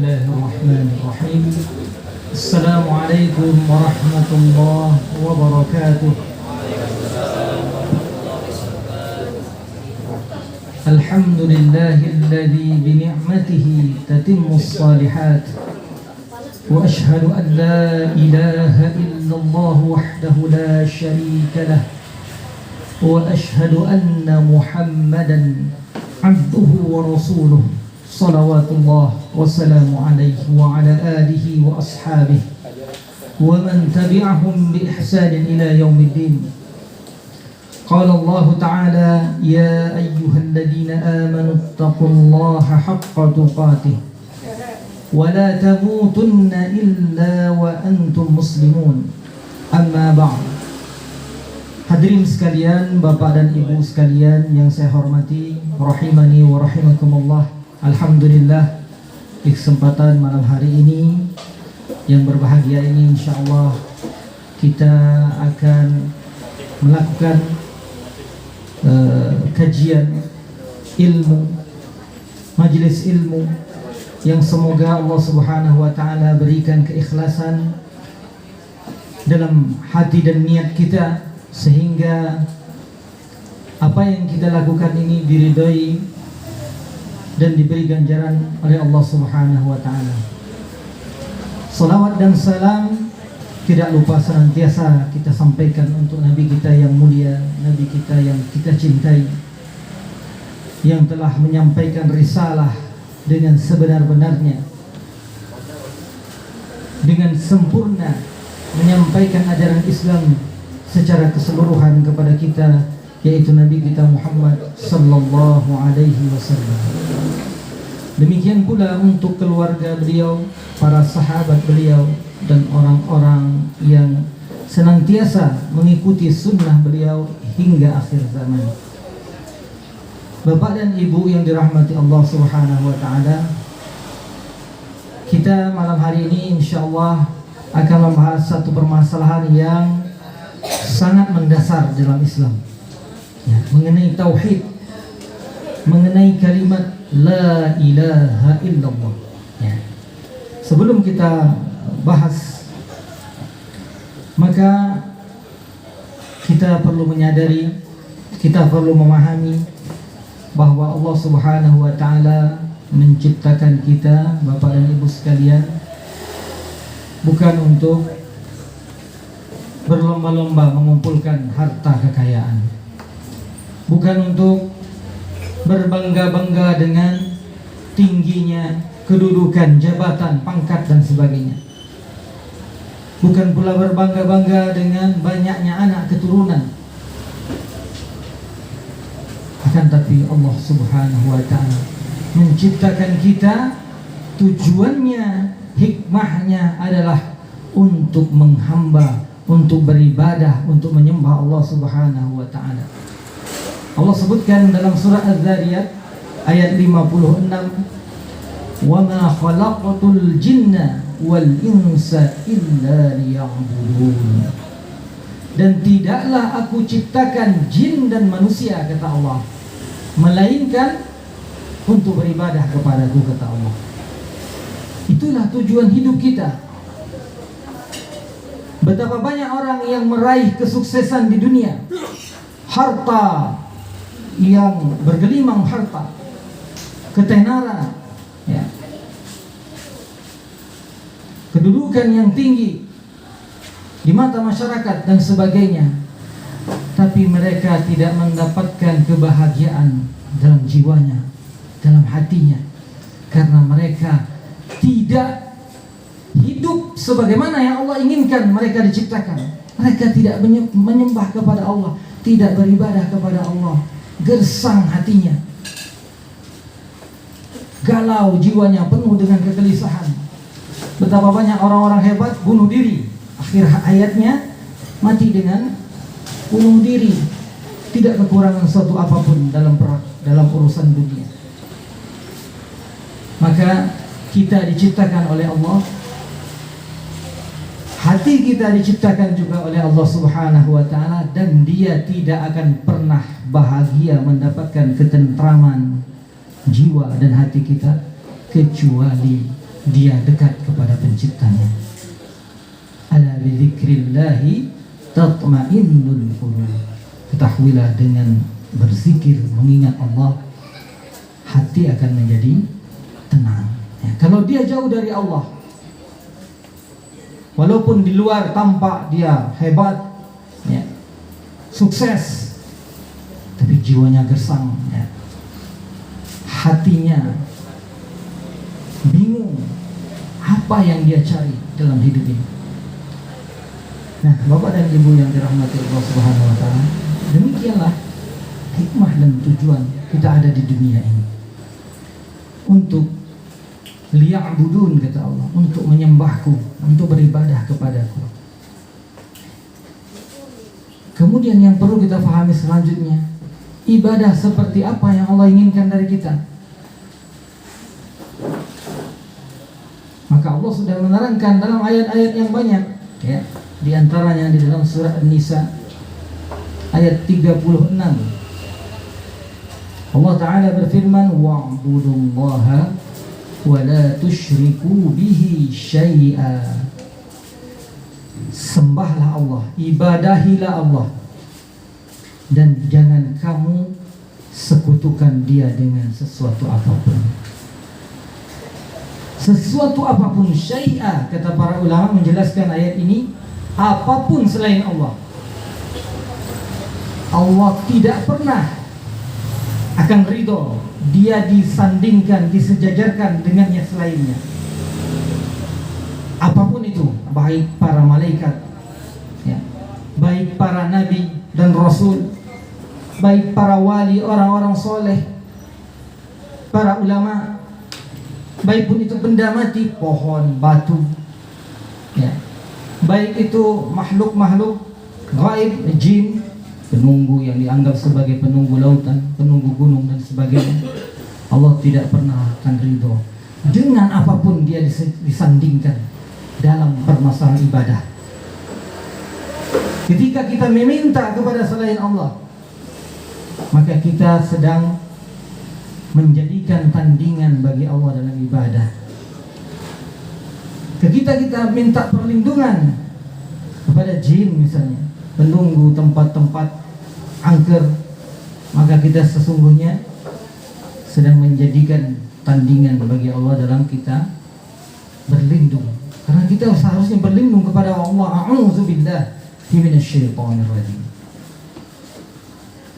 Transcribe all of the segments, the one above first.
الله الرحمن الرحيم. السلام عليكم ورحمة الله وبركاته. الحمد لله الذي بنعمته تتم الصالحات، وأشهد أن لا إله إلا الله وحده لا شريك له، وأشهد أن محمدا عبده ورسوله صلوات الله وسلام عليه وعلى آله وأصحابه ومن تبعهم بإحسان إلى يوم الدين. قال الله تعالى: يا أيها الذين آمنوا اتقوا الله حق تقاته ولا تموتن إلا وأنتم مسلمون. أما بعد. Hadirin sekalian, Bapak dan Ibu sekalian yang saya hormati, rahimani wa rahimakumullah. Alhamdulillah, di kesempatan malam hari ini yang berbahagia ini, insyaallah kita akan melakukan kajian ilmu, majelis ilmu yang semoga Allah Subhanahu wa taala berikan keikhlasan dalam hati dan niat kita, sehingga apa yang kita lakukan ini diridhai dan diberi ganjaran oleh Allah Subhanahu wa taala. Salawat dan salam tidak lupa senantiasa kita sampaikan untuk Nabi kita yang mulia, Nabi kita yang kita cintai, yang telah menyampaikan risalah dengan sebenar-benarnya, dengan sempurna, menyampaikan ajaran Islam secara keseluruhan kepada kita, yaitu Nabi kita Muhammad sallallahu alaihi wasallam. Demikian pula untuk keluarga beliau, para sahabat beliau, dan orang-orang yang senantiasa mengikuti sunnah beliau hingga akhir zaman. Bapak dan Ibu yang dirahmati Allah Subhanahu wa taala, kita malam hari ini insyaallah akan membahas satu permasalahan yang sangat mendasar dalam Islam, ya, mengenai tauhid, mengenai kalimat la ilaha illallah, ya. Sebelum kita bahas, maka kita perlu menyadari, kita perlu memahami bahwa Allah Subhanahu wa taala menciptakan kita, Bapak dan Ibu sekalian, bukan untuk berlomba-lomba mengumpulkan harta kekayaan, bukan untuk berbangga-bangga dengan tingginya kedudukan, jabatan, pangkat dan sebagainya, bukan pula berbangga-bangga dengan banyaknya anak keturunan. Akan tapi Allah Subhanahu wa ta'ala menciptakan kita, tujuannya, hikmahnya adalah untuk menghamba, untuk beribadah, untuk menyembah Allah Subhanahu wa ta'ala. Allah sebutkan dalam surah Az-Zariyat ayat 56, "Wa ma khalaqatul jinna wal insa illa liya'budun." Dan tidaklah aku ciptakan jin dan manusia, kata Allah, melainkan untuk beribadah kepadaku, kata Allah. Itulah tujuan hidup kita. Betapa banyak orang yang meraih kesuksesan di dunia, harta yang bergelimang harta, ketenaran, ya, kedudukan yang tinggi di mata masyarakat dan sebagainya, tapi mereka tidak mendapatkan kebahagiaan dalam jiwanya, dalam hatinya, karena mereka tidak hidup sebagaimana yang Allah inginkan mereka diciptakan. Mereka tidak menyembah kepada Allah, tidak beribadah kepada Allah, gersang hatinya, galau jiwanya, penuh dengan kegelisahan. Betapa banyak orang-orang hebat bunuh diri, akhir hayatnya mati dengan bunuh diri, tidak kekurangan suatu apapun dalam urusan dunia. Maka kita diciptakan oleh Allah, hati kita diciptakan juga oleh Allah Subhanahu wa ta'ala, dan Dia tidak akan pernah bahagia mendapatkan ketentraman jiwa dan hati kita kecuali dia dekat kepada penciptanya. Ala bidzikrillahi tatma'innul qulub. Ketahuilah dengan berzikir, mengingat Allah, hati akan menjadi tenang. Ya, kalau dia jauh dari Allah, walaupun di luar tampak dia hebat, ya, sukses, tapi jiwanya gersang, ya. Hatinya bingung apa yang dia cari dalam hidup ini. Nah, Bapak dan Ibu yang dirahmati Allah Subhanahu wa taala, demikianlah hikmah dan tujuan kita ada di dunia ini. Untuk liya'budun, kata Allah, untuk menyembahku, untuk beribadah kepadaku. Kemudian yang perlu kita pahami selanjutnya, ibadah seperti apa yang Allah inginkan dari kita. Maka Allah sudah menerangkan dalam ayat-ayat yang banyak, ya. Di antaranya di dalam surah An-Nisa ayat 36. Allah Ta'ala berfirman, wa'budullaha wa la tusyriku bihi syai'a. Sembahlah Allah, ibadahilah Allah, dan jangan kamu sekutukan dia dengan sesuatu apapun. Sesuatu apapun, syai'a, kata para ulama menjelaskan ayat ini, apapun selain Allah. Allah tidak pernah akan ridho dia disandingkan, disejajarkan dengannya selainnya. Apapun itu, baik para malaikat, ya, baik para nabi dan rasul, baik para wali, orang-orang soleh, para ulama, baik pun itu benda mati, pohon, batu, ya, baik itu makhluk-makhluk gaib, jin, penunggu yang dianggap sebagai penunggu lautan, penunggu gunung dan sebagainya. Allah tidak pernah akan ridho dengan apapun dia disandingkan dalam permasalahan ibadah. Ketika kita meminta kepada selain Allah, maka kita sedang menjadikan tandingan bagi Allah dalam ibadah. Ketika kita minta perlindungan kepada jin misalnya, penunggu tempat-tempat angker, maka kita sesungguhnya sedang menjadikan tandingan bagi Allah dalam kita berlindung. Karena kita seharusnya berlindung kepada Allah. A'udzubillah minasyaitonir rajim.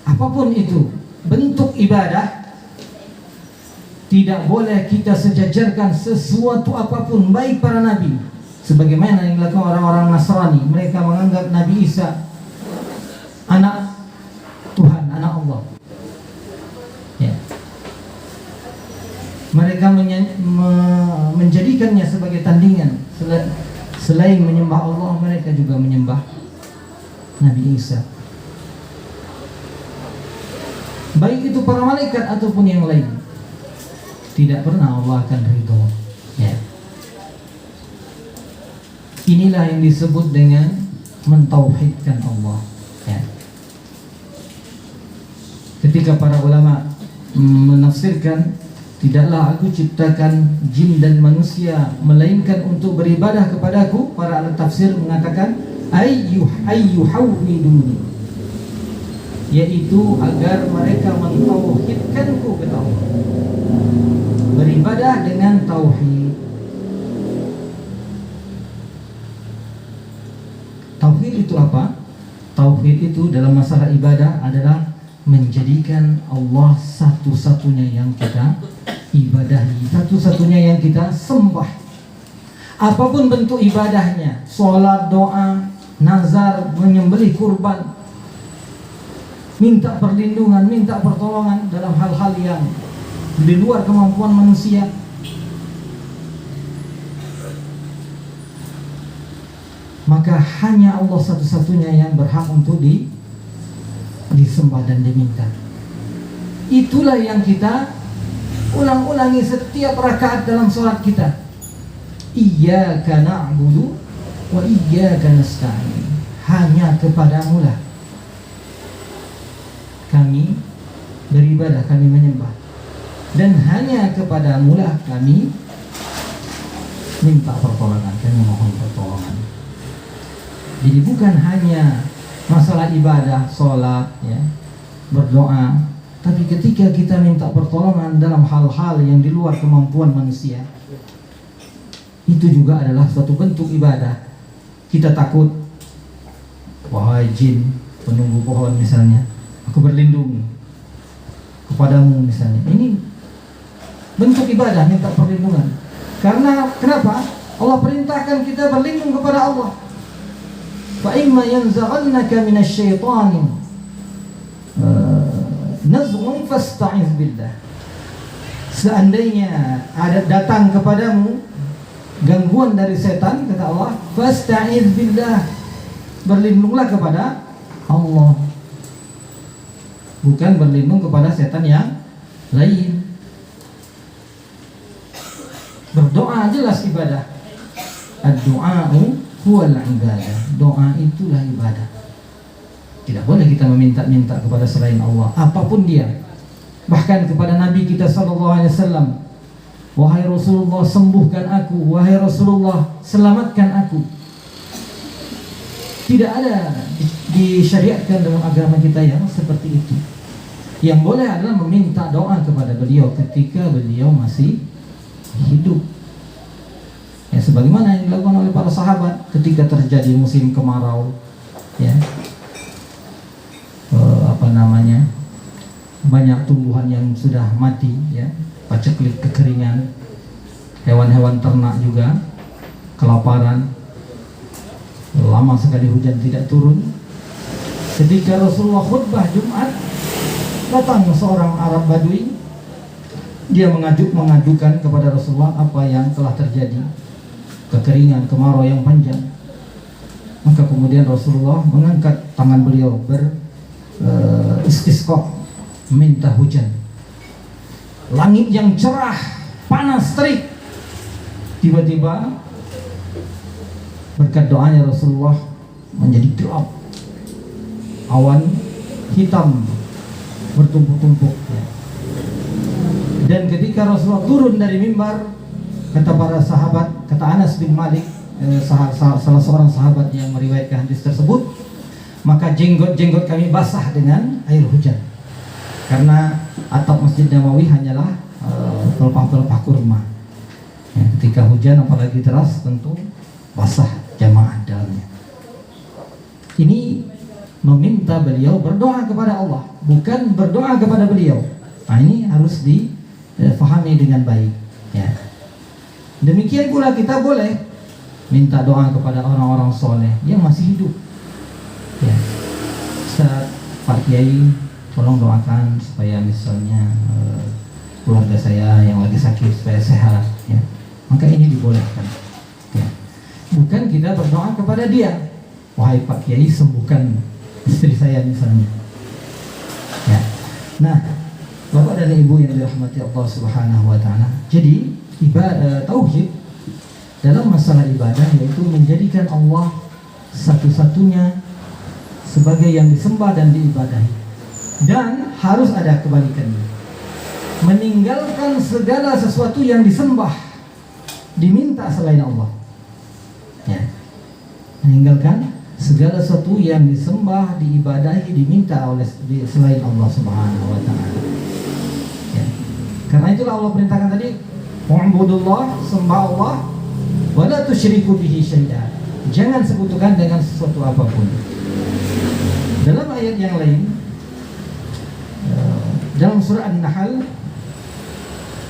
Apapun itu bentuk ibadah, tidak boleh kita sejajarkan sesuatu apapun, baik para nabi, sebagaimana yang dilakukan orang-orang Nasrani. Mereka menganggap Nabi Isa anak Tuhan, anak Allah, ya. Mereka menjadikannya sebagai tandingan. Selain menyembah Allah, mereka juga menyembah Nabi Isa, baik itu para malaikat ataupun yang lain. Tidak pernah Allah akan ridho, ya. Inilah yang disebut dengan mentauhidkan Allah, ya. Ketika para ulama menafsirkan, tidaklah aku ciptakan jin dan manusia melainkan untuk beribadah kepadaku, para ahli tafsir mengatakan ayyuhawwiduni, yaitu agar mereka mentauhidkanku, kata Allah. Beribadah dengan tauhid. Tauhid itu apa? Tauhid itu dalam masalah ibadah adalah menjadikan Allah satu-satunya yang kita ibadahi, satu-satunya yang kita sembah. Apapun bentuk ibadahnya, sholat, doa, nazar, menyembelih kurban, minta perlindungan, minta pertolongan dalam hal-hal yang di luar kemampuan manusia, maka hanya Allah satu-satunya yang berhak untuk disembah dan diminta. Itulah yang kita ulang-ulangi setiap rakaat dalam sholat kita. Iyyaka na'budu wa iyyaka nasta'in. Hanya kepadamu lah kami beribadah, kami menyembah, dan hanya kepadamu lah kami minta pertolongan, kami mohon pertolongan. Jadi bukan hanya masalah ibadah, sholat, ya, berdoa, tapi ketika kita minta pertolongan dalam hal-hal yang di luar kemampuan manusia, itu juga adalah suatu bentuk ibadah. Kita takut, wahai jin penunggu pohon misalnya, aku berlindung kepadamu misalnya. Ini bentuk ibadah, minta perlindungan. Karena kenapa? Allah perintahkan kita berlindung kepada Allah. Fa imma yanzaghannaka minasyaitani nazghun fasta'iz billah. Seandainya ada datang kepadamu gangguan dari setan, kata Allah, fasta'iz billah, berlindunglah kepada Allah, bukan berlindung kepada setan yang lain. Berdoa jelas ibadah. Ad-du'a'u huwal ibadah. Doa itulah ibadah. Tidak boleh kita meminta-minta kepada selain Allah, apapun dia. Bahkan kepada Nabi kita sallallahu alaihi wasallam, wahai Rasulullah sembuhkan aku, wahai Rasulullah selamatkan aku. Tidak ada disyariatkan dalam agama kita yang seperti itu. Yang boleh adalah meminta doa kepada beliau ketika beliau masih hidup. Ya, sebagaimana yang dilakukan oleh para sahabat ketika terjadi musim kemarau, ya, banyak tumbuhan yang sudah mati, ya, paceklik, kekeringan, hewan-hewan ternak juga kelaparan, lama sekali hujan tidak turun. Ketika Rasulullah khutbah Jumat, datang seorang Arab Badui. Dia mengajukan kepada Rasulullah apa yang telah terjadi, kekeringan, kemarau yang panjang. Maka kemudian Rasulullah mengangkat tangan beliau istisqa, meminta hujan. Langit yang cerah, panas terik, tiba-tiba berkat doanya Rasulullah menjadi gelap, awan hitam bertumpuk-tumpuk, ya. Dan ketika Rasulullah turun dari mimbar, kata para sahabat, kata Anas bin Malik, salah seorang sahabat yang meriwayatkan hadis tersebut, maka jenggot-jenggot kami basah dengan air hujan. Karena atap Masjid Nabawi hanyalah pelepah-pelepah kurma. Ya, ketika hujan apalagi deras tentu basah jamaah dalamnya. Ini meminta beliau berdoa kepada Allah, bukan berdoa kepada beliau. Nah, ini harus difahami dengan baik, ya. Demikian pula kita boleh minta doa kepada orang-orang soleh yang masih hidup, ya. Ustaz, Pak Kiai, tolong doakan supaya misalnya keluarga saya yang lagi sakit supaya sehat, ya. Maka ini dibolehkan, ya. Bukan kita berdoa kepada dia, wahai Pak Kiai sembuhkan istri saya misalnya, ya. Nah, Bapak dan Ibu yang dirahmati Allah Subhanahu wa taala. Jadi, ibadah tauhid dalam masalah ibadah yaitu menjadikan Allah satu-satunya sebagai yang disembah dan diibadahi. Dan harus ada kebalikannya. Meninggalkan segala sesuatu yang disembah, diminta selain Allah. Ya. Meninggalkan segala sesuatu yang disembah, diibadahi, diminta oleh selain Allah Subhanahu wa taala. Ya. Karena itulah Allah perintahkan tadi, wa'budullah, sembah Allah, wa la tusyriku bihi syai'a. Jangan sekutukan dengan sesuatu apapun. Dalam ayat yang lain, dalam surah An-Nahl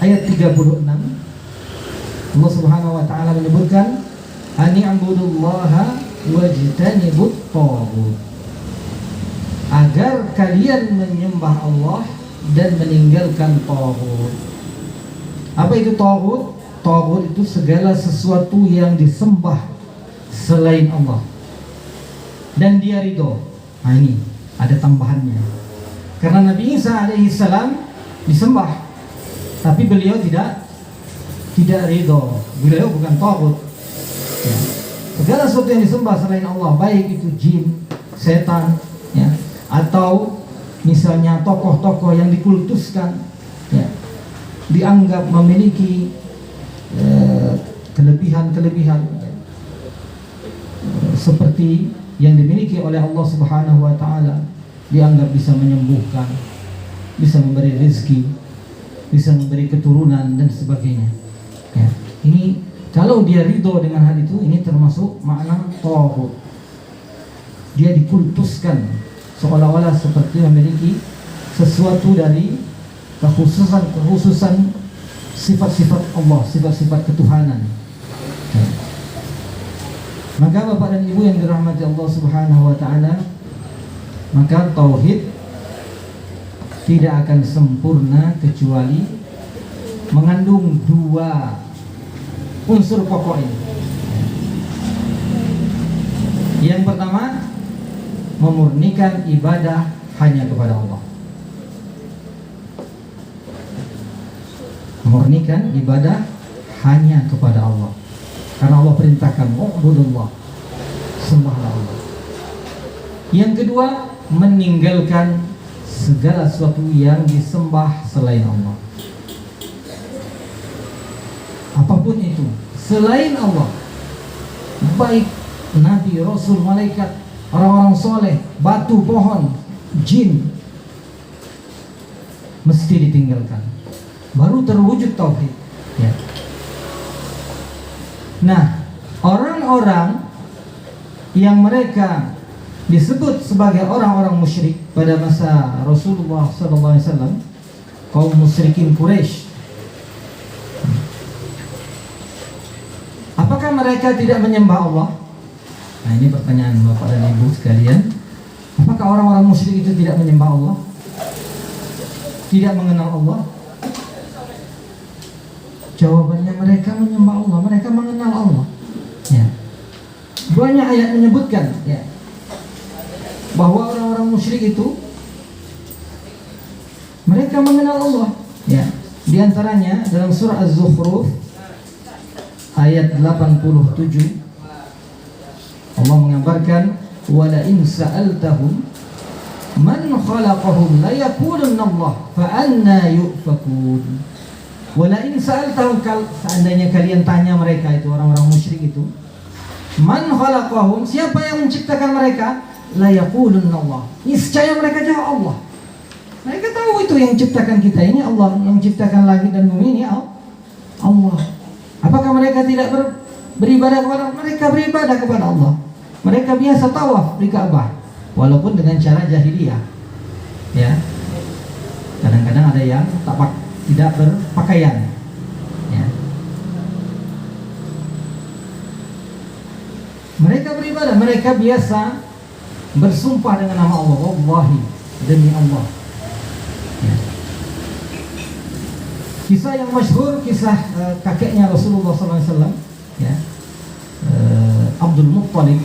ayat 36, Allah Subhanahu wa taala menyebutkan, "Ani'budullaha wajtanibut taghut." Agar kalian menyembah Allah dan meninggalkan taghut. Apa itu taghut? Taghut itu segala sesuatu yang disembah selain Allah dan dia ridho. Nah, ini ada tambahannya. Karena Nabi Isa alaihi salam disembah, tapi beliau tidak ridho. Beliau bukan taghut, ya. Segala sesuatu yang disembah selain Allah, baik itu jin, setan, ya, atau misalnya tokoh-tokoh yang dikultuskan, ya, dianggap memiliki kelebihan-kelebihan seperti yang dimiliki oleh Allah Subhanahu wa taala, dianggap bisa menyembuhkan, bisa memberi rezeki, bisa memberi keturunan dan sebagainya. Ya, ini kalau dia ridho dengan hal itu, ini termasuk makna taghut. Dia dikultuskan seolah-olah seperti memiliki sesuatu dari kekhususan sifat-sifat Allah, sifat-sifat ketuhanan. Ya. Maka Bapak dan Ibu yang dirahmati Allah Subhanahu wa taala, maka tauhid tidak akan sempurna kecuali mengandung dua unsur pokok ini. Yang pertama, memurnikan ibadah hanya kepada Allah. Memurnikan ibadah hanya kepada Allah. Karena Allah perintahkan, "U'budullah", sembahlah Allah. Yang kedua, meninggalkan segala sesuatu yang disembah selain Allah. Apapun itu selain Allah, baik nabi, rasul, malaikat, orang-orang soleh, batu, pohon, jin, mesti ditinggalkan. Baru terwujud tauhid. Ya. Nah, orang-orang yang mereka disebut sebagai orang-orang musyrik pada masa Rasulullah SAW, kaum musyrikin Quraisy, apakah mereka tidak menyembah Allah? Nah, ini pertanyaan Bapak dan Ibu sekalian. Apakah orang-orang musyrik itu tidak menyembah Allah? Tidak mengenal Allah? Jawabannya, mereka menyembah Allah, mereka mengenal Allah. Ya. Banyak ayat menyebutkan, ya, bahwa orang-orang musyrik itu mereka mengenal Allah. Ya. Di antaranya dalam surah Az-Zukhruf ayat 87, Allah mengabarkan, "Wala in sa'altahum man khalaqahum la yaqulunna Allah fa anna yufakun." Wala in sa'altahum, seandainya kalian tanya mereka itu, orang-orang musyrik itu, man khalaqahum, siapa yang menciptakan mereka? La yaqulunna Allah, niscaya mereka jawab Allah. Mereka tahu itu yang menciptakan kita ini Allah, yang menciptakan langit dan bumi ini Allah. Apakah mereka tidak beribadah kepada Allah? Mereka beribadah kepada Allah. Mereka biasa tawaf di Ka'bah, walaupun dengan cara jahiliyah. Ya, kadang-kadang ada yang tidak berpakaian. Ya. Mereka beribadah, mereka biasa bersumpah dengan nama Allah, wallahi, demi Allah. Ya. Kisah yang masyhur, kisah kakeknya Rasulullah SAW, ya, Abdul Muttalib,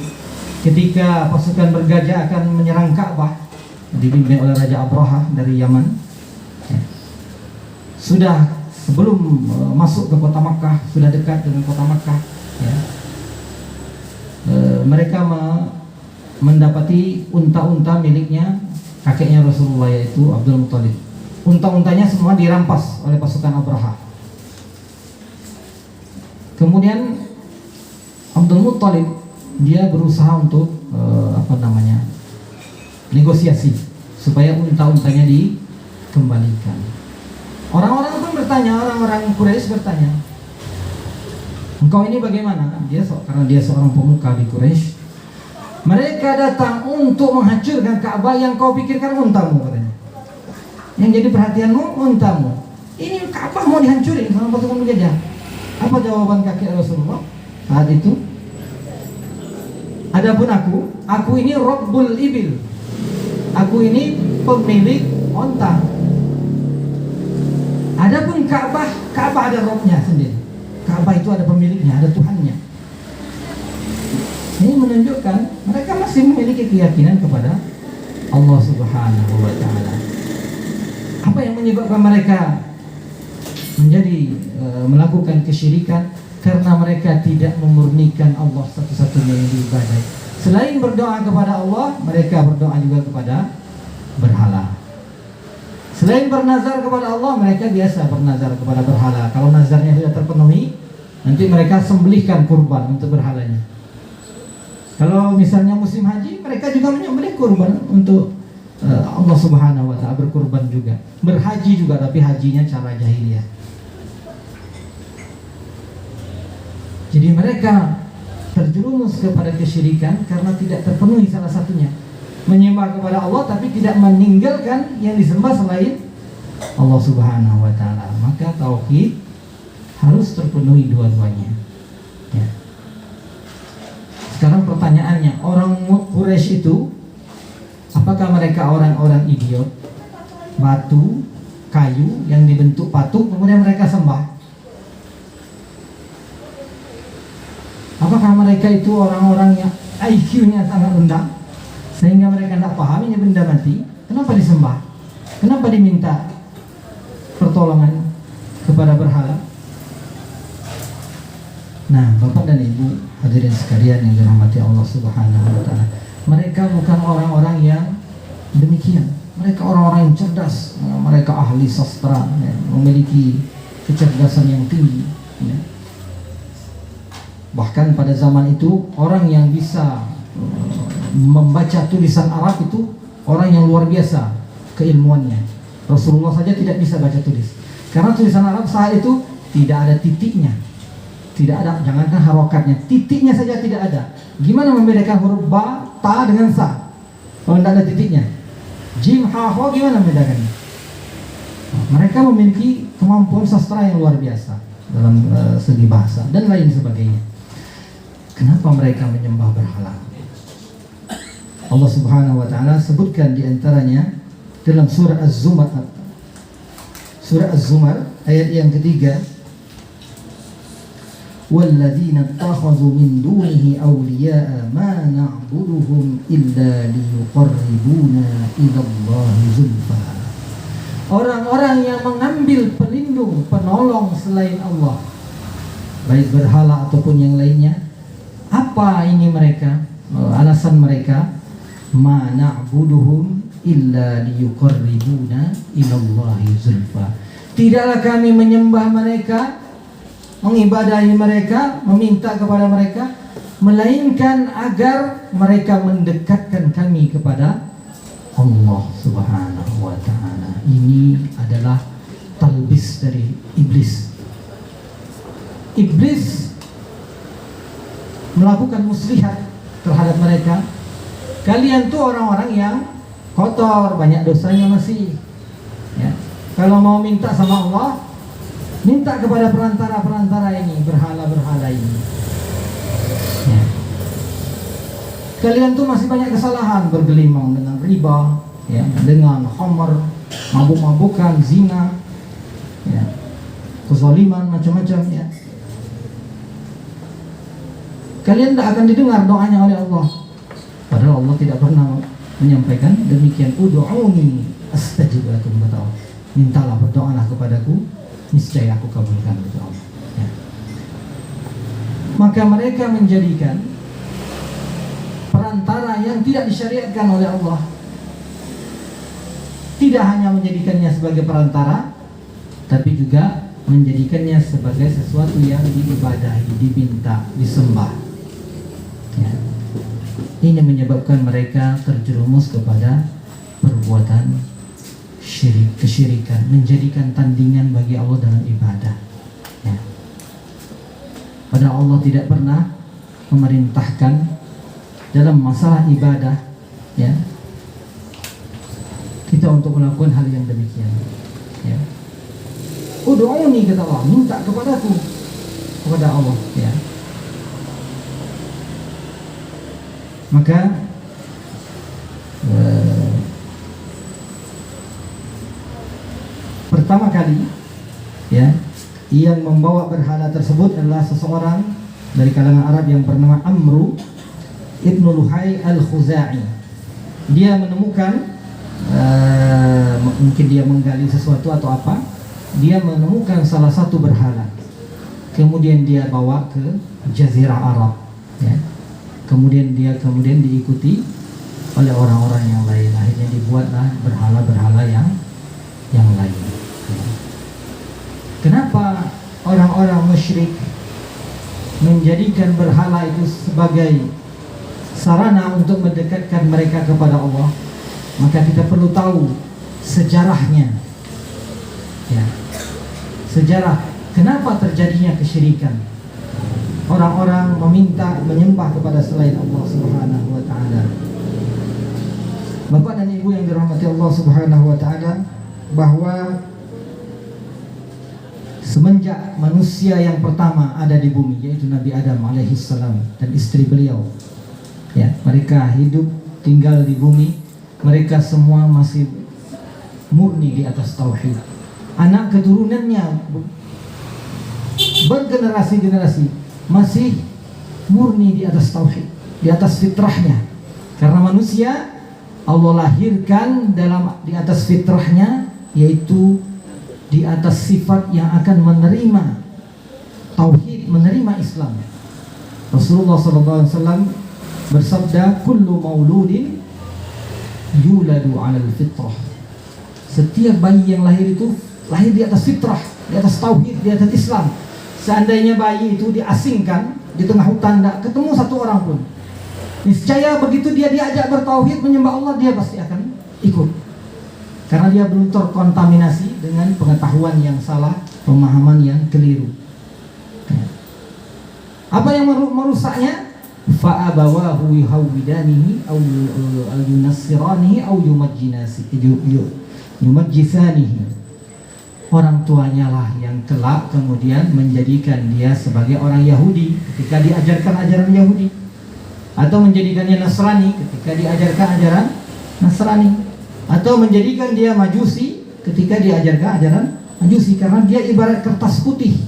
ketika pasukan bergajah akan menyerang Ka'bah, dipimpin oleh Raja Abraha dari Yaman. Ya. Sudah sebelum masuk ke kota Makkah, sudah dekat dengan kota Makkah, ya, mereka mendapati unta-unta miliknya kakeknya Rasulullah, yaitu Abdul Muttalib. Unta-untanya semua dirampas oleh pasukan Abraha. Kemudian Abdul Muttalib dia berusaha untuk negosiasi supaya unta-untanya dikembalikan. Orang-orang pun bertanya, orang-orang Quraisy bertanya, "Engkau ini bagaimana?" Karena dia seorang pemuka di Quraisy. "Mereka datang untuk menghancurkan Ka'bah, yang kau pikirkan untamu," katanya. "Yang jadi perhatianmu untamu. Ini Ka'bah mau dihancurin sama pasukan penjajah." Apa jawaban kakek Rasulullah saat itu? "Adapun aku ini Rabbul Ibil. Aku ini pemilik onta. Adapun Ka'bah ada Rabbnya sendiri. Ka'bah itu ada pemiliknya, ada Tuhannya." Ini menunjukkan mereka masih memiliki keyakinan kepada Allah Subhanahu wa taala. Apa yang menyebabkan mereka melakukan kesyirikan? Karena mereka tidak memurnikan Allah satu-satunya yang diibadahi. Selain berdoa kepada Allah, mereka berdoa juga kepada berhala. Selain bernazar kepada Allah, mereka biasa bernazar kepada berhala. Kalau nazarnya sudah terpenuhi, nanti mereka sembelihkan kurban untuk berhalanya. Kalau misalnya musim haji, mereka juga menyembelih kurban untuk Allah Subhanahu wa ta'ala, berkurban juga, berhaji juga, tapi hajinya cara jahiliyah. Jadi mereka terjerumus kepada kesyirikan karena tidak terpenuhi salah satunya, menyembah kepada Allah tapi tidak meninggalkan yang disembah selain Allah Subhanahu wa ta'ala. Maka tauhid harus terpenuhi dua-duanya, ya. Sekarang pertanyaannya, orang Quraisy itu apakah mereka orang-orang idiot? Batu, kayu yang dibentuk patung kemudian mereka sembah? Apakah mereka itu orang-orang yang IQ-nya sangat rendah sehingga mereka tidak paham ini benda mati? Kenapa disembah? Kenapa diminta pertolongan kepada berhala? Nah, Bapak dan Ibu hadirin sekalian yang dirahmati Allah Subhanahu wa ta'ala, mereka bukan orang-orang yang demikian. Mereka orang-orang yang cerdas, mereka ahli sastra, ya, memiliki kecerdasan yang tinggi, ya. Bahkan pada zaman itu orang yang bisa membaca tulisan Arab itu orang yang luar biasa keilmuannya. Rasulullah saja tidak bisa baca tulis karena tulisan Arab saat itu tidak ada titiknya, tidak ada, jangankan harokatnya, titiknya saja tidak ada. Gimana membedakan huruf ba, ta dengan sa kalau tidak ada titiknya? Jim, ha, ho, gimana membedakannya? Mereka memiliki kemampuan sastra yang luar biasa dalam segi bahasa dan lain sebagainya. Kenapa mereka menyembah berhala? Allah Subhanahu wa ta'ala sebutkan di antaranya dalam surah Az-Zumar, surah Az-Zumar ayat yang ketiga, وَالَّذِينَ اتَّخَذُوا مِن دُونِهِ أَوْلِيَاءَ مَا نَعْبُدُهُمْ إِلَّا لِيُقَرِّبُونَا إِلَى اللَّهِ زُلْفَى. Orang-orang yang mengambil pelindung, penolong selain Allah, baik berhala ataupun yang lainnya. Apa ini mereka? Alasan mereka, ma na'buduhum illa liyuqarribuna ilallahi zulfa. Tidaklah kami menyembah mereka, mengibadahi mereka, meminta kepada mereka, melainkan agar mereka mendekatkan kami kepada Allah Subhanahu wa ta'ala. Ini adalah talbis dari iblis. Iblis melakukan muslihat terhadap mereka. Kalian tuh orang-orang yang kotor, banyak dosanya masih, ya. Kalau mau minta sama Allah, minta kepada perantara-perantara ini, berhala-berhala ini, ya. Kalian tuh masih banyak kesalahan, bergelimang dengan riba, ya, dengan khamr, mabuk-mabukan, zina, ya, kezaliman macam-macam, ya. Kalian tidak akan didengar doanya oleh Allah. Padahal Allah tidak pernah menyampaikan demikian. Ud'uni astajib lakum, kata Allah. Mintalah, berdoalah kepadaku, niscaya aku kabulkan, kata Allah, ya. Maka mereka menjadikan perantara yang tidak disyariatkan oleh Allah. Tidak hanya menjadikannya sebagai perantara, tapi juga menjadikannya sebagai sesuatu yang diibadahi, dipinta, disembah, ya. Ini menyebabkan mereka terjerumus kepada perbuatan syirik, kesyirikan, menjadikan tandingan bagi Allah dalam ibadah, ya. Padahal Allah tidak pernah memerintahkan dalam masalah ibadah, ya, kita untuk melakukan hal yang demikian, ya. Ud'uni, kata Allah, minta kepadaku, kepada Allah, ya. Maka pertama kali, ya, yang membawa berhala tersebut adalah seseorang dari kalangan Arab yang bernama Amru ibnu Luhai al-Khuzai. Dia menemukan, mungkin dia menggali sesuatu atau apa, dia menemukan salah satu berhala, kemudian dia bawa ke Jazirah Arab, ya. Kemudian diikuti oleh orang-orang yang lain. Akhirnya dibuatlah berhala-berhala yang lain. Kenapa orang-orang musyrik menjadikan berhala itu sebagai sarana untuk mendekatkan mereka kepada Allah, maka kita perlu tahu sejarahnya. Ya. Sejarah kenapa terjadinya kesyirikan. Orang-orang menyembah kepada selain Allah Subhanahu wa taala. Bapak dan Ibu yang dirahmati Allah Subhanahu wa taala, bahwa semenjak manusia yang pertama ada di bumi, yaitu Nabi Adam alaihissalam dan istri beliau, ya, mereka hidup tinggal di bumi, mereka semua masih murni di atas tauhid. Anak keturunannya bergenerasi-generasi masih murni di atas tauhid, di atas fitrahnya. Karena manusia Allah lahirkan di atas fitrahnya, yaitu di atas sifat yang akan menerima tauhid, menerima Islam. Rasulullah SAW bersabda, kullu mauludin yuladu 'alal fitrah. Setiap bayi yang lahir itu lahir di atas fitrah, di atas tauhid, di atas Islam. Seandainya bayi itu diasingkan di tengah hutan, tidak ketemu satu orang pun, niscaya begitu dia diajak bertauhid, menyembah Allah, dia pasti akan ikut. Karena dia belum terkontaminasi dengan pengetahuan yang salah, pemahaman yang keliru. Apa yang merusaknya? Fa'abawahu yuhawwidanihi aw yunassiranihi aw yumajjisanihi. Orang tuanya lah yang kelak kemudian menjadikan dia sebagai orang Yahudi ketika diajarkan ajaran Yahudi, atau menjadikannya Nasrani ketika diajarkan ajaran Nasrani, atau menjadikan dia Majusi ketika diajarkan ajaran Majusi. Karena dia ibarat kertas putih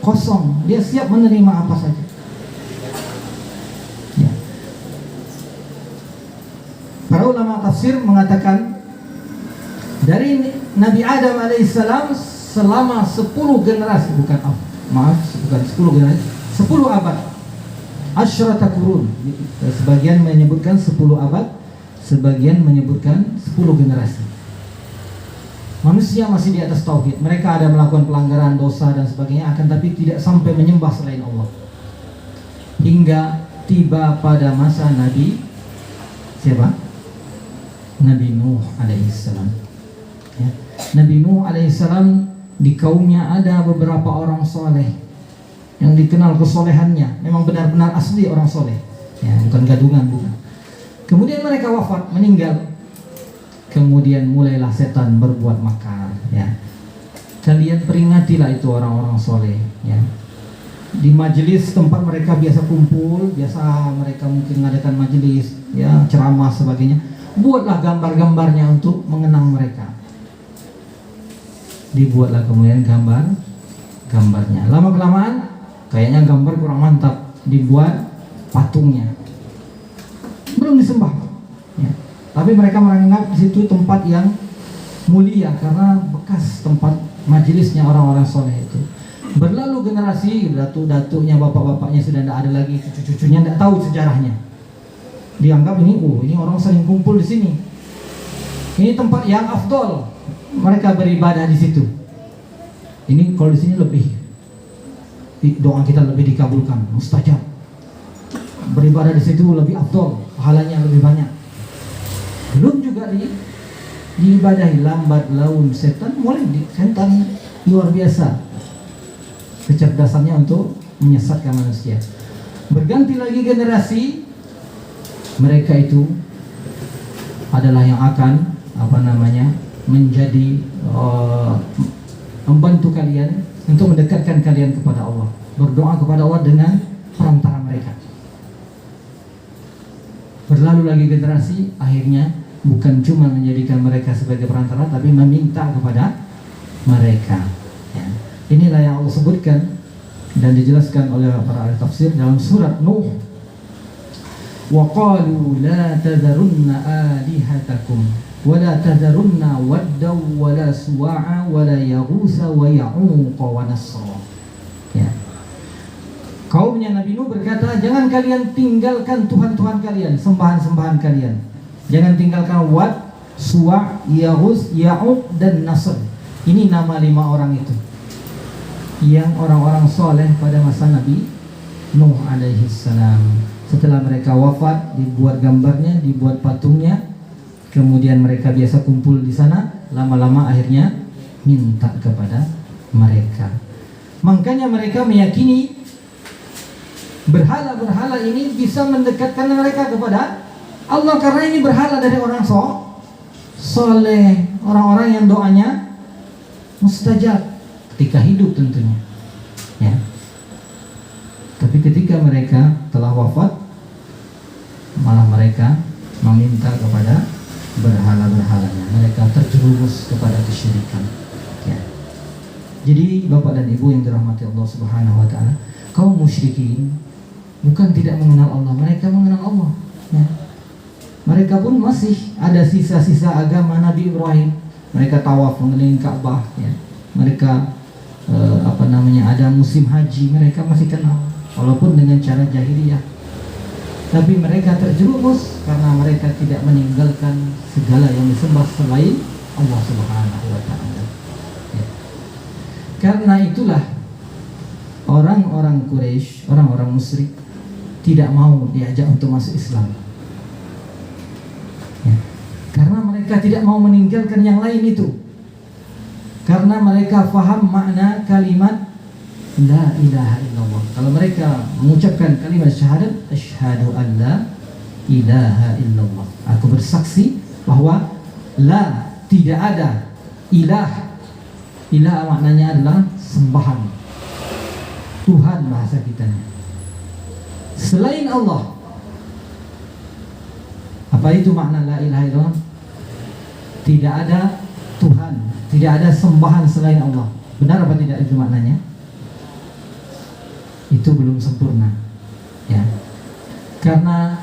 kosong, dia siap menerima apa saja. Ya. Para ulama tafsir mengatakan dari Nabi Adam alaihissalam selama 10 generasi, bukan 10 generasi, 10 abad, asyrata qurun. Sebagian menyebutkan 10 abad, sebagian menyebutkan 10 generasi. Manusia masih di atas tauhid. Mereka ada melakukan pelanggaran, dosa dan sebagainya, akan tapi tidak sampai menyembah selain Allah. Hingga tiba pada masa Nabi siapa? Nabi Nuh alaihissalam. Ya. Nabi Nuh alaihissalam, di kaumnya ada beberapa orang soleh yang dikenal kesolehannya, memang benar-benar asli orang soleh, ya, bukan gadungan, bukan. Kemudian mereka wafat, meninggal. Kemudian mulailah setan berbuat makar, ya. Kalian peringatilah itu orang-orang soleh, ya. Di majelis tempat mereka biasa kumpul, biasa mereka mungkin mengadakan majelis, ya, ceramah sebagainya. Buatlah gambar-gambarnya untuk mengenang mereka. Dibuatlah kemudian gambarnya. Lama-kelamaan kayaknya gambar kurang mantap, dibuat patungnya. Belum disembah, ya. Tapi mereka menganggap di situ tempat yang mulia karena bekas tempat majelisnya orang-orang soleh itu. Berlalu generasi, datuk-datuknya, bapak-bapaknya sudah tidak ada lagi, cucu-cucunya tidak tahu sejarahnya. Dianggap ini orang sering kumpul di sini. Ini tempat yang afdol, mereka beribadah di situ. Ini kalau di sini lebih, doa kita lebih dikabulkan, mustajab. Beribadah di situ lebih afdol, pahalanya lebih banyak. Belum juga diibadahi, lambat laun setan mulai setan luar biasa kecerdasannya untuk menyesatkan manusia. Berganti lagi generasi, mereka itu adalah yang akan menjadi membantu kalian untuk mendekatkan kalian kepada Allah, berdoa kepada Allah dengan perantara mereka. Berlalu lagi generasi, akhirnya bukan cuma menjadikan mereka sebagai perantara, tapi meminta kepada mereka, ya. Inilah yang Allah sebutkan dan dijelaskan oleh para ahli tafsir dalam surat Nuh. Wa qalu la tadharunna alihatakum wa la tadharunna wadda wa la suwa'a wa la yaghusa wa ya'uqa wa nasra. Ya. Kaumnya Nabi Nuh berkata, jangan kalian tinggalkan Tuhan-Tuhan kalian, sembahan-sembahan kalian. Jangan tinggalkan Wad, Suwa', Yaghus, Ya'uq dan Nasr. Ini nama 5 orang itu yang orang-orang soleh pada masa Nabi Nuh alaihi salam. Setelah mereka wafat, dibuat gambarnya, dibuat patungnya. Kemudian mereka biasa kumpul di sana, lama-lama akhirnya minta kepada mereka. Makanya mereka meyakini berhala-berhala ini bisa mendekatkan mereka kepada Allah, karena ini berhala dari orang soleh, orang-orang yang doanya mustajab ketika hidup tentunya, ya. Tapi ketika mereka telah wafat, malah mereka meminta kepada berhala-berhalanya. Mereka terjerumus kepada kesyirikan, ya. Jadi Bapak dan Ibu yang dirahmati Allah Subhanahu wa taala, kaum musyrikin bukan tidak mengenal Allah, mereka mengenal Allah, ya. Mereka pun masih ada sisa-sisa agama Nabi Ibrahim. Mereka tawaf mengelilingi Ka'bah, ya. Mereka ada musim haji, mereka masih kenal, walaupun dengan cara jahiliyah. Tapi mereka terjerumus karena mereka tidak meninggalkan segala yang disembah selain Allah Subhanahu wa taala, ya. Karena itulah orang-orang Quraisy, orang-orang musyrik tidak mau diajak untuk masuk Islam, ya. Karena mereka tidak mau meninggalkan yang lain itu. Karena mereka faham makna kalimat la ilaha illallah. Kalau mereka mengucapkan kalimat syahadat, asyhadu an la ilaha illallah, aku bersaksi bahwa la, tidak ada, ilah maknanya adalah sembahan, Tuhan bahasa kitanya, selain Allah. Apa itu makna la ilaha illallah? Tidak ada Tuhan, tidak ada sembahan selain Allah. Benar apa tidak itu maknanya? Itu belum sempurna, ya. Karena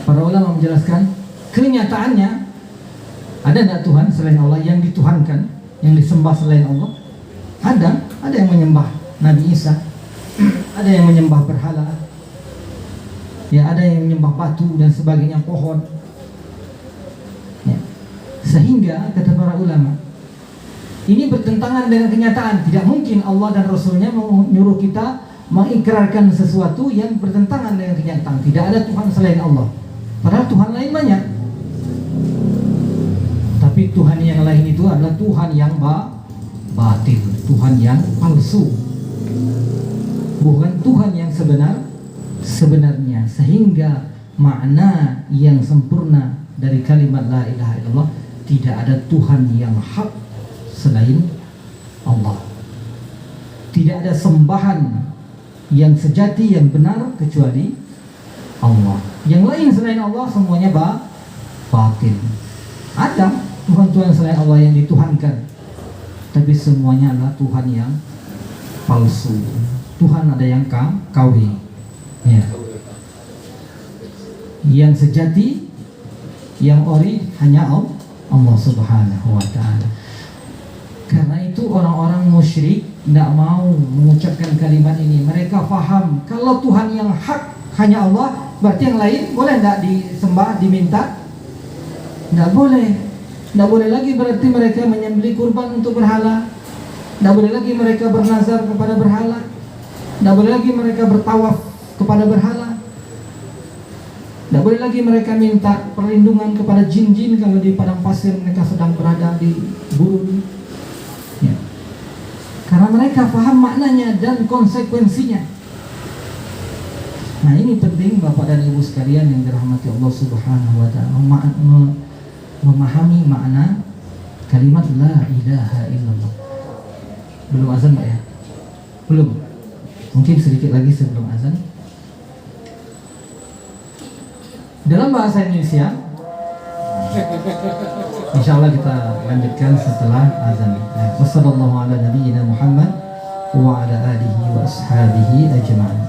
para ulama menjelaskan kenyataannya ada enggak Tuhan selain Allah yang dituhankan, yang disembah selain Allah? Ada yang menyembah Nabi Isa, ada yang menyembah berhala, ya, ada yang menyembah batu dan sebagainya, pohon, ya. Sehingga kata para ulama, ini bertentangan dengan kenyataan. Tidak mungkin Allah dan Rasulnya menyuruh kita mengikrarkan sesuatu yang bertentangan dengan kenyataan. Tidak ada Tuhan selain Allah, padahal Tuhan lain banyak. Tapi Tuhan yang lain itu adalah Tuhan yang batil, Tuhan yang palsu, bukan Tuhan yang sebenarnya. Sehingga makna yang sempurna dari kalimat la ilaha illallah, tidak ada Tuhan yang hak selain Allah. Tidak ada sembahan yang sejati, yang benar kecuali Allah. Yang lain selain Allah semuanya batil. Ada Tuhan-Tuhan selain Allah yang dituhankan, tapi semuanya adalah Tuhan yang palsu. Tuhan ada yang kawin, ya. Yang sejati, yang ori hanya Allah Subhanahu wa ta'ala. Karena itu orang-orang musyrik tidak mau mengucapkan kalimat ini. Mereka faham kalau Tuhan yang hak hanya Allah, berarti yang lain boleh tidak disembah, diminta? Tidak boleh. Tidak boleh lagi berarti mereka menyembelih kurban untuk berhala. Tidak boleh lagi mereka bernazar kepada berhala. Tidak boleh lagi mereka bertawaf kepada berhala. Tidak boleh lagi mereka minta perlindungan kepada jin-jin kalau di padang pasir mereka sedang berada di gurun, ya. Karena mereka paham maknanya dan konsekuensinya. Nah, ini penting Bapak dan Ibu sekalian yang dirahmati Allah Subhanahu wa ta'ala, memahami makna kalimat la ilaha illallah. Belum azan Pak ya? Belum. Mungkin sedikit lagi sebelum azan. Dalam bahasa Indonesia, insya Allah kita lanjutkan setelah azan. Wassalamualaikum warahmatullahi wabarakatuh wa ala alihi wa ashabihi ajma'in.